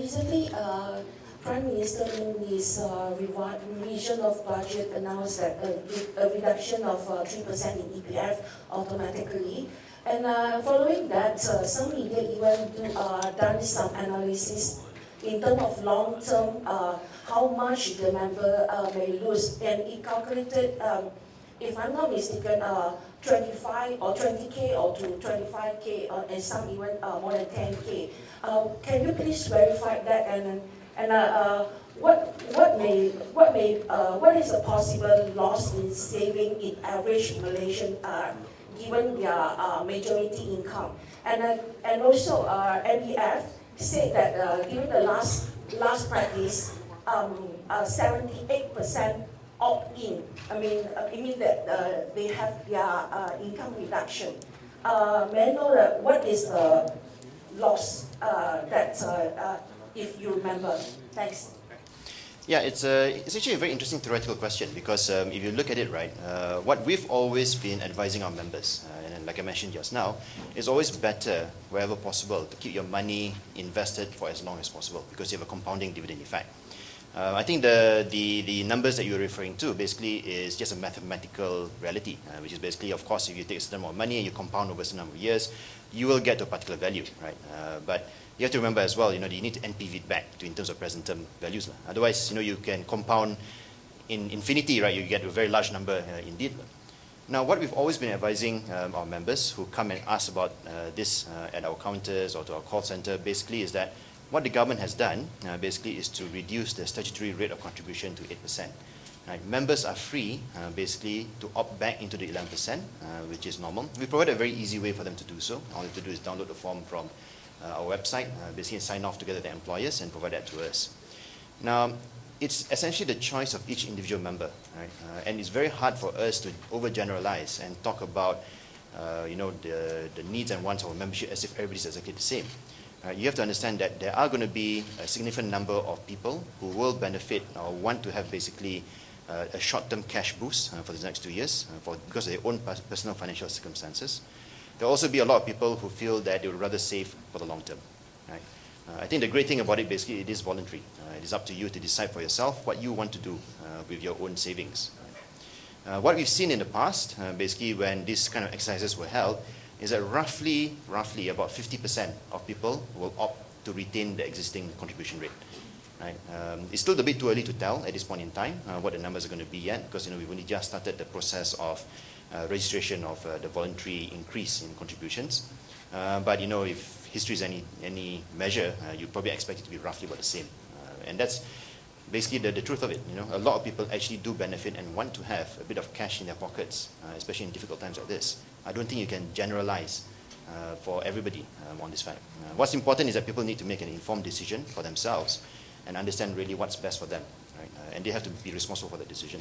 recently, Prime Minister in his revision of budget announced that a reduction of 3% in EPF automatically. And following that, some media even done some analysis in terms of long-term, how much the member may lose. And it calculated, if I'm not mistaken, 25 or 20K or to 25K, and some even more than 10K. Can you please verify that? And what is the possible loss in saving in average Malaysian given their majority income? And also MEF said that during the last practice, 78% opt-in. I mean that they have their income reduction. May I know what is the loss that if you remember? Thanks. Yeah, it's actually a very interesting theoretical question because if you look at it, right, what we've always been advising our members, and like I mentioned just now, it's always better, wherever possible, to keep your money invested for as long as possible because you have a compounding dividend effect. I think the numbers that you're referring to basically is just a mathematical reality, which is basically, of course, if you take a certain amount of money and you compound over a certain number of years, you will get to a particular value, right? But you have to remember as well, you need to NPV it back in terms of present term values. Otherwise, you can compound in infinity, right? You get a very large number indeed. Now, what we've always been advising our members who come and ask about this at our counters or to our call center, basically is that what the government has done basically is to reduce the statutory rate of contribution to 8%. Right? Members are free basically to opt back into the 11%, which is normal. We provide a very easy way for them to do so. All they have to do is download the form from our website, basically sign off together with the employers and provide that to us. Now, it's essentially the choice of each individual member, right? And it's very hard for us to overgeneralize and talk about the needs and wants of a membership as if everybody's exactly the same. You have to understand that there are going to be a significant number of people who will benefit or want to have basically a short-term cash boost for the next 2 years because of their own personal financial circumstances. There will also be a lot of people who feel that they would rather save for the long term. Right? I think the great thing about it, basically, it is voluntary. It is up to you to decide for yourself what you want to do with your own savings. What we've seen in the past, basically when these kind of exercises were held, is that roughly about 50% of people will opt to retain the existing contribution rate. Right? It's still a bit too early to tell at this point in time what the numbers are going to be yet because we've only just started the process of registration of the voluntary increase in contributions. But if history is any measure, you probably expect it to be roughly about the same. And that's basically the truth of it. A lot of people actually do benefit and want to have a bit of cash in their pockets, especially in difficult times like this. I don't think you can generalize for everybody on this fact. What's important is that people need to make an informed decision for themselves and understand really what's best for them, right? And they have to be responsible for the decision.